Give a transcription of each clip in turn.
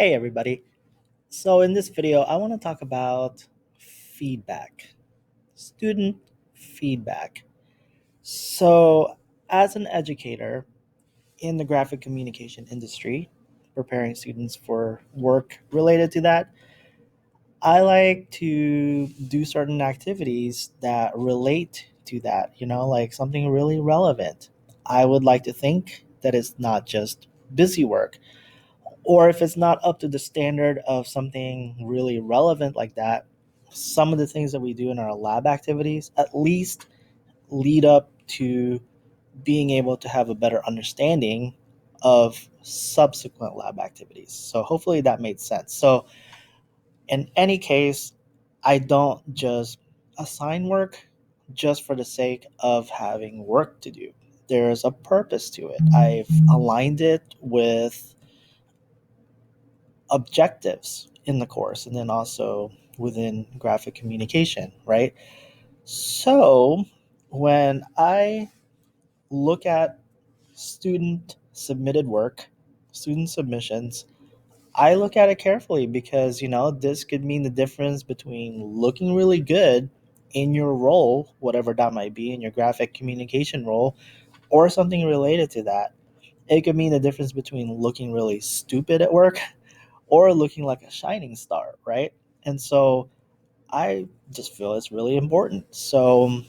Hey everybody. So in this video, I want to talk about feedback, student feedback. So as an educator in the graphic communication industry, preparing students for work related to that, I like to do certain activities that relate to that, like something really relevant. I would like to think that it's not just busy work, or if it's not up to the standard of something really relevant like that, some of the things that we do in our lab activities at least lead up to being able to have a better understanding of subsequent lab activities. So hopefully that made sense. So in any case, I don't just assign work just for the sake of having work to do. There's a purpose to it. I've aligned it with objectives in the course and then also within graphic communication, right? So when I look at student submitted work, student submissions, I look at it carefully because, this could mean the difference between looking really good in your role, whatever that might be, in your graphic communication role, or something related to that. It could mean the difference between looking really stupid at work or looking like a shining star, right? And so I just feel it's really important. So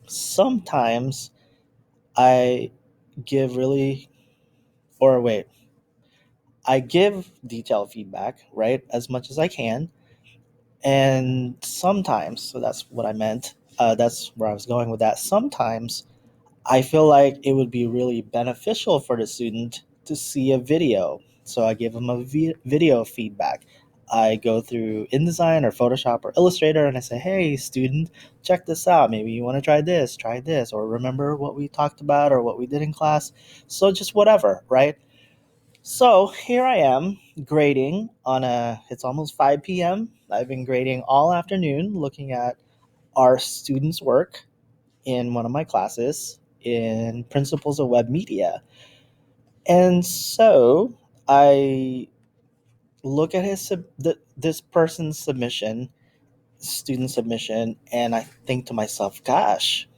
sometimes I give really, or wait, I give detailed feedback, right, as much as I can. And sometimes, so that's what I meant. That's where I was going with that. Sometimes I feel like it would be really beneficial for the student to see a video. So I give them a video feedback. I go through InDesign or Photoshop or Illustrator and I say, hey, student, check this out. Maybe you want to try this, or remember what we talked about or what we did in class. So just whatever, right? So here I am grading it's almost 5 p.m. I've been grading all afternoon looking at our students' work in one of my classes in Principles of Web Media. And so I look at this person's submission, student submission, and I think to myself, gosh,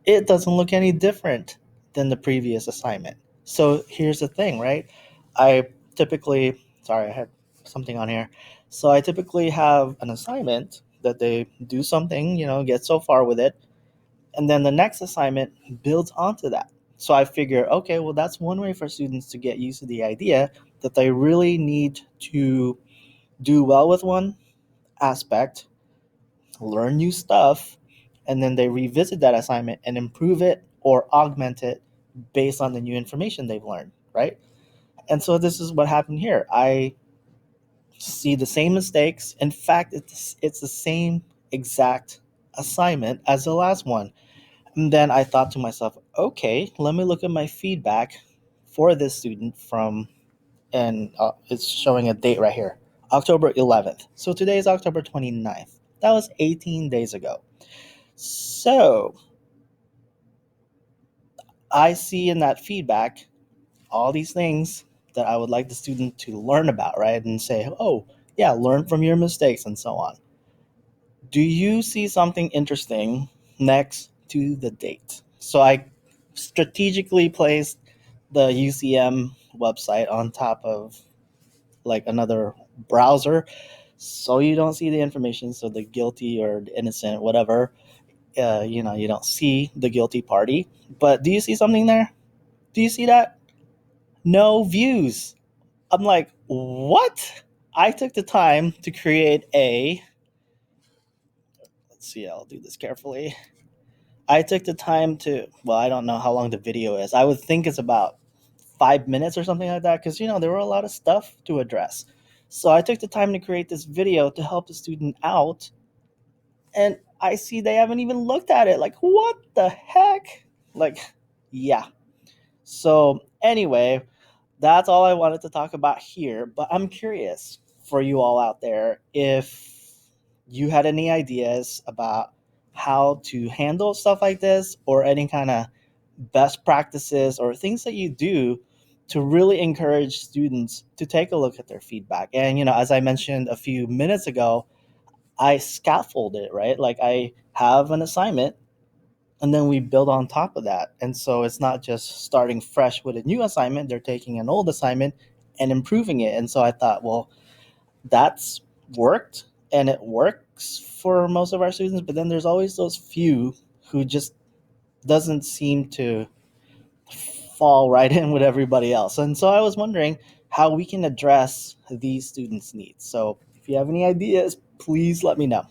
it doesn't look any different than the previous assignment. So here's the thing, right? I typically, sorry, I had something on here. So I typically have an assignment that they do something, get so far with it, and then the next assignment builds onto that. So I figure, okay, well, that's one way for students to get used to the idea that they really need to do well with one aspect, learn new stuff, and then they revisit that assignment and improve it or augment it based on the new information they've learned, right? And so this is what happened here. I see the same mistakes. In fact, it's the same exact assignment as the last one. And then I thought to myself, okay, let me look at my feedback for this student and it's showing a date right here, October 11th. So today is October 29th. That was 18 days ago. So I see in that feedback all these things that I would like the student to learn about, right? And say, oh, yeah, learn from your mistakes and so on. Do you see something interesting next to the date? So I strategically placed the UCM website on top of like another browser so you don't see the information. So the guilty or the innocent, whatever, you don't see the guilty party. But do you see something there? Do you see that? No views. I'm like, what? I took the time to create let's see, I'll do this carefully. I took the time to, well, I don't know how long the video is. I would think it's about 5 minutes or something like that because, there were a lot of stuff to address. So I took the time to create this video to help the student out. And I see they haven't even looked at it. Like, what the heck? Like, yeah. So, anyway, that's all I wanted to talk about here. But I'm curious for you all out there if you had any ideas about how to handle stuff like this or any kind of best practices or things that you do to really encourage students to take a look at their feedback. And as I mentioned a few minutes ago, I scaffold it, right? Like I have an assignment and then we build on top of that. And so it's not just starting fresh with a new assignment, they're taking an old assignment and improving it. And so I thought, well, that's worked and it works for most of our students, but then there's always those few who just doesn't seem to fall right in with everybody else. And so I was wondering how we can address these students' needs. So if you have any ideas, please let me know.